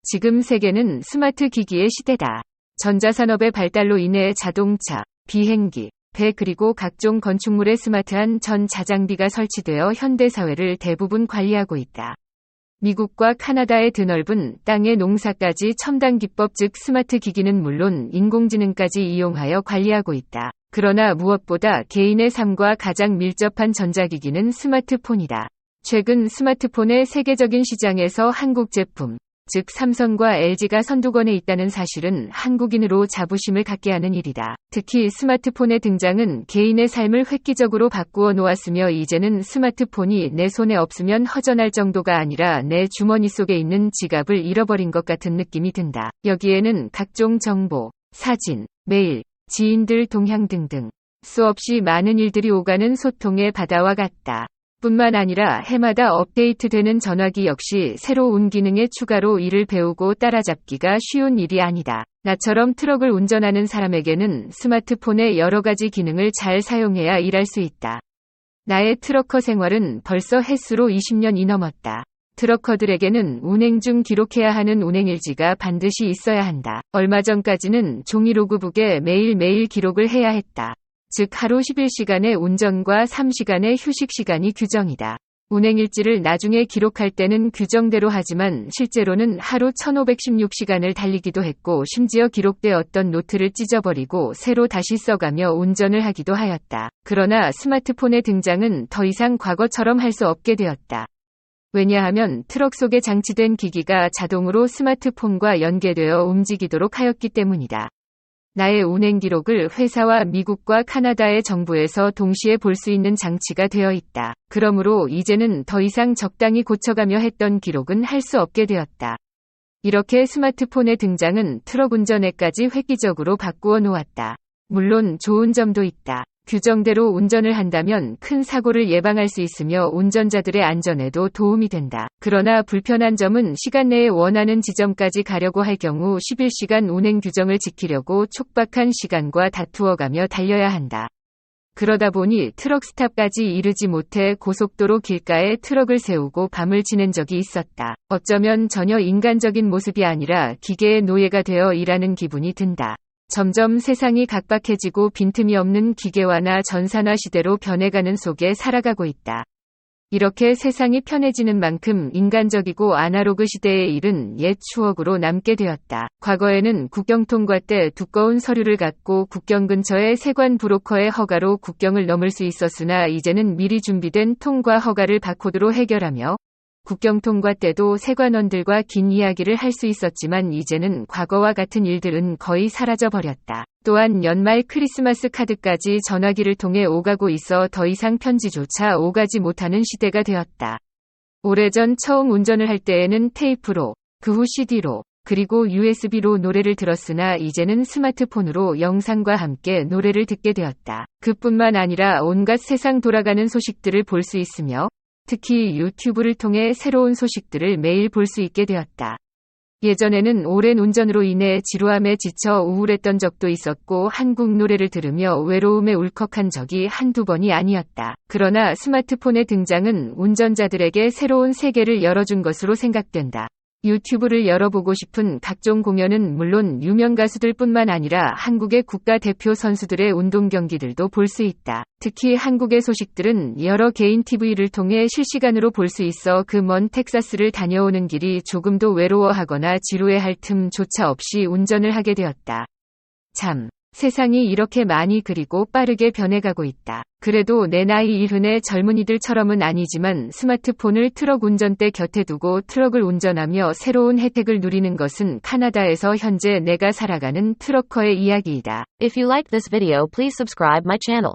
지금 세계는 스마트 기기의 시대다. 전자산업의 발달로 인해 자동차, 비행기, 배 그리고 각종 건축물에 스마트한 전 자장비가 설치되어 현대사회를 대부분 관리하고 있다. 미국과 카나다의 드넓은 땅의 농사까지 첨단 기법 즉 스마트 기기는 물론 인공지능까지 이용하여 관리하고 있다. 그러나 무엇보다 개인의 삶과 가장 밀접한 전자기기는 스마트폰이다. 최근 스마트폰의 세계적인 시장에서 한국 제품, 즉 삼성과 LG가 선두권에 있다는 사실은 한국인으로 자부심을 갖게 하는 일이다. 특히 스마트폰의 등장은 개인의 삶을 획기적으로 바꾸어 놓았으며 이제는 스마트폰이 내 손에 없으면 허전할 정도가 아니라 내 주머니 속에 있는 지갑을 잃어버린 것 같은 느낌이 든다. 여기에는 각종 정보, 사진, 메일, 지인들 동향 등등 수없이 많은 일들이 오가는 소통의 바다와 같다. 뿐만 아니라 해마다 업데이트되는 전화기 역시 새로운 기능의 추가로 이를 배우고 따라잡기가 쉬운 일이 아니다. 나처럼 트럭을 운전하는 사람에게는 스마트폰의 여러 가지 기능을 잘 사용해야 일할 수 있다. 나의 트럭커 생활은 벌써 햇수로 20년이 넘었다. 트럭커들에게는 운행 중 기록해야 하는 운행일지가 반드시 있어야 한다. 얼마 전까지는 종이 로그북에 매일매일 기록을 해야 했다. 즉 하루 11시간의 운전과 3시간의 휴식 시간이 규정이다. 운행일지를 나중에 기록할 때는 규정대로 하지만 실제로는 하루 1516시간을 달리기도 했고 심지어 기록되었던 노트를 찢어버리고 새로 다시 써가며 운전을 하기도 하였다. 그러나 스마트폰의 등장은 더 이상 과거처럼 할 수 없게 되었다. 왜냐하면 트럭 속에 장치된 기기가 자동으로 스마트폰과 연계되어 움직이도록 하였기 때문이다. 나의 운행 기록을 회사와 미국과 카나다의 정부에서 동시에 볼 수 있는 장치가 되어 있다. 그러므로 이제는 더 이상 적당히 고쳐가며 했던 기록은 할 수 없게 되었다. 이렇게 스마트폰의 등장은 트럭 운전에까지 획기적으로 바꾸어 놓았다. 물론 좋은 점도 있다. 규정대로 운전을 한다면 큰 사고를 예방할 수 있으며 운전자들의 안전에도 도움이 된다. 그러나 불편한 점은 시간 내에 원하는 지점까지 가려고 할 경우 11시간 운행 규정을 지키려고 촉박한 시간과 다투어가며 달려야 한다. 그러다 보니 트럭 스탑까지 이르지 못해 고속도로 길가에 트럭을 세우고 밤을 지낸 적이 있었다. 어쩌면 전혀 인간적인 모습이 아니라 기계의 노예가 되어 일하는 기분이 든다. 점점 세상이 각박해지고 빈틈이 없는 기계화나 전산화 시대로 변해가는 속에 살아가고 있다. 이렇게 세상이 편해지는 만큼 인간적이고 아날로그 시대의 일은 옛 추억으로 남게 되었다. 과거에는 국경 통과 때 두꺼운 서류를 갖고 국경 근처의 세관 브로커의 허가로 국경을 넘을 수 있었으나 이제는 미리 준비된 통과 허가를 바코드로 해결하며 국경 통과 때도 세관원들과 긴 이야기를 할 수 있었지만 이제는 과거와 같은 일들은 거의 사라져 버렸다. 또한 연말 크리스마스 카드까지 전화기를 통해 오가고 있어 더 이상 편지조차 오가지 못하는 시대가 되었다. 오래전 처음 운전을 할 때에는 테이프로, 그 후 CD로, 그리고 USB로 노래를 들었으나 이제는 스마트폰으로 영상과 함께 노래를 듣게 되었다. 그뿐만 아니라 온갖 세상 돌아가는 소식들을 볼 수 있으며 특히 유튜브를 통해 새로운 소식들을 매일 볼 수 있게 되었다. 예전에는 오랜 운전으로 인해 지루함에 지쳐 우울했던 적도 있었고 한국 노래를 들으며 외로움에 울컥한 적이 한두 번이 아니었다. 그러나 스마트폰의 등장은 운전자들에게 새로운 세계를 열어준 것으로 생각된다. 유튜브를 열어보고 싶은 각종 공연은 물론 유명 가수들뿐만 아니라 한국의 국가대표 선수들의 운동 경기들도 볼 수 있다. 특히 한국의 소식들은 여러 개인 TV를 통해 실시간으로 볼 수 있어 그 먼 텍사스를 다녀오는 길이 조금도 외로워하거나 지루해할 틈조차 없이 운전을 하게 되었다. 참, 세상이 이렇게 많이 그리고 빠르게 변해가고 있다. 그래도 내 나이 이른의 젊은이들처럼은 아니지만 스마트폰을 트럭 운전대 곁에 두고 트럭을 운전하며 새로운 혜택을 누리는 것은 카나다에서 현재 내가 살아가는 트럭커의 이야기이다. If you like this video, please subscribe my channel.